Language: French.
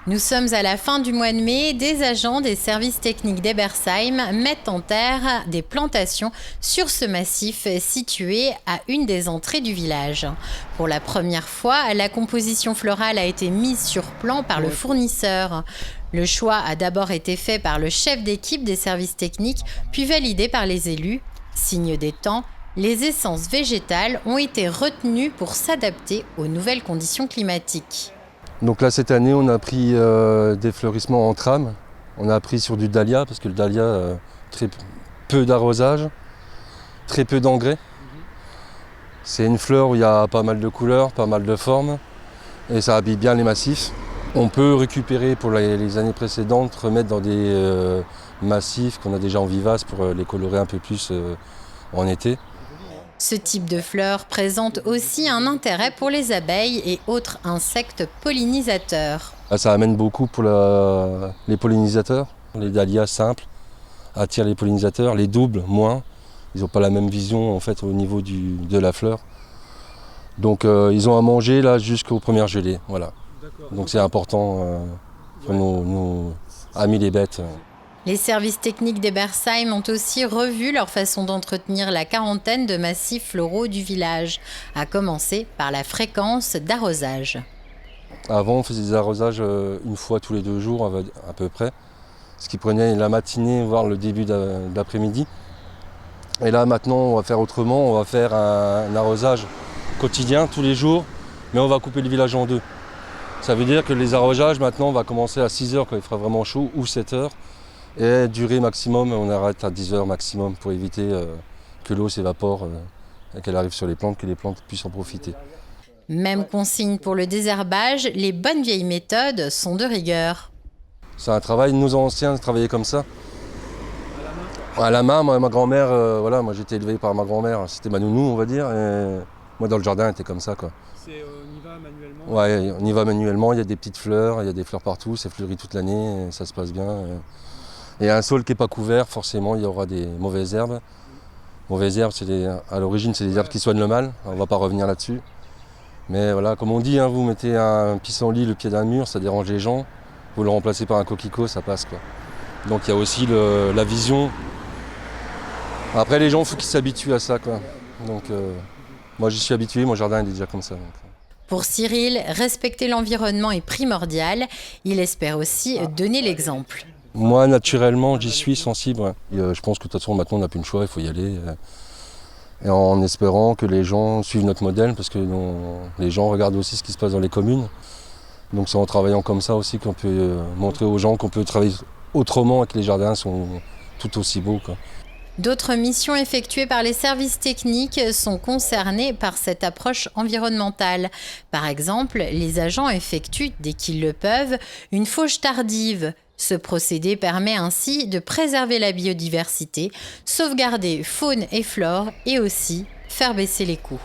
Nous sommes à la fin du mois de mai. Des agents des services techniques d'Ebersheim mettent en terre des plantations sur ce massif situé à une des entrées du village. Pour la première fois, la composition florale a été mise sur plan par le fournisseur. Le choix a d'abord été fait par le chef d'équipe des services techniques, puis validé par les élus. Signe des temps, les essences végétales ont été retenues pour s'adapter aux nouvelles conditions climatiques. Donc là, cette année, on a pris des fleurissements en trame. On a pris sur du dahlia, parce que le dahlia, très peu d'arrosage, très peu d'engrais. C'est une fleur où il y a pas mal de couleurs, pas mal de formes, et ça habille bien les massifs. On peut récupérer pour les années précédentes, remettre dans des massifs qu'on a déjà en vivace pour les colorer un peu plus en été. Ce type de fleurs présente aussi un intérêt pour les abeilles et autres insectes pollinisateurs. Ça amène beaucoup pour les pollinisateurs. Les dahlias simples attirent les pollinisateurs, les doubles moins. Ils n'ont pas la même vision en fait, au niveau de la fleur. Donc ils ont à manger là jusqu'aux premières gelées. Voilà. Donc c'est important pour nos amis les bêtes. Les services techniques d'Ebersheim ont aussi revu leur façon d'entretenir la quarantaine de massifs floraux du village, à commencer par la fréquence d'arrosage. Avant, on faisait des arrosages une fois tous les 2 jours à peu près, ce qui prenait la matinée, voire le début d'après-midi. Et là, maintenant, on va faire autrement, on va faire un arrosage quotidien, tous les jours, mais on va couper le village en deux. Ça veut dire que les arrosages, maintenant, on va commencer à 6 h quand il fera vraiment chaud, ou 7 h. Et durée maximum, on arrête à 10 h maximum pour éviter que l'eau s'évapore et qu'elle arrive sur les plantes, que les plantes puissent en profiter. Même consigne pour le désherbage, les bonnes vieilles méthodes sont de rigueur. C'est un travail, nos anciens travaillaient comme ça. À la main, ma grand-mère, voilà, moi j'étais élevé par ma grand-mère, c'était ma nounou on va dire, et moi dans le jardin c'était comme ça quoi. On y va manuellement? Ouais, on y va manuellement, il y a des petites fleurs, il y a des fleurs partout, ça fleurit toute l'année, ça se passe bien. Et un sol qui n'est pas couvert, forcément il y aura des mauvaises herbes. Mauvaises herbes, à l'origine c'est des herbes qui soignent le mal, on ne va pas revenir là-dessus. Mais voilà, comme on dit, hein, vous mettez un pissenlit le pied d'un mur, ça dérange les gens, vous le remplacez par un coquelicot, ça passe quoi. Donc il y a aussi la vision. Après les gens, il faut qu'ils s'habituent à ça quoi. Donc moi j'y suis habitué, mon jardin il est déjà comme ça. Donc. Pour Cyril, respecter l'environnement est primordial. Il espère aussi donner l'exemple. Moi naturellement j'y suis sensible. Ouais. Et, je pense que de toute façon maintenant on n'a plus le choix, il faut y aller. Et en espérant que les gens suivent notre modèle, parce que les gens regardent aussi ce qui se passe dans les communes. Donc c'est en travaillant comme ça aussi qu'on peut montrer aux gens qu'on peut travailler autrement et que les jardins sont tout aussi beaux, quoi. D'autres missions effectuées par les services techniques sont concernées par cette approche environnementale. Par exemple, les agents effectuent, dès qu'ils le peuvent, une fauche tardive. Ce procédé permet ainsi de préserver la biodiversité, sauvegarder faune et flore et aussi faire baisser les coûts.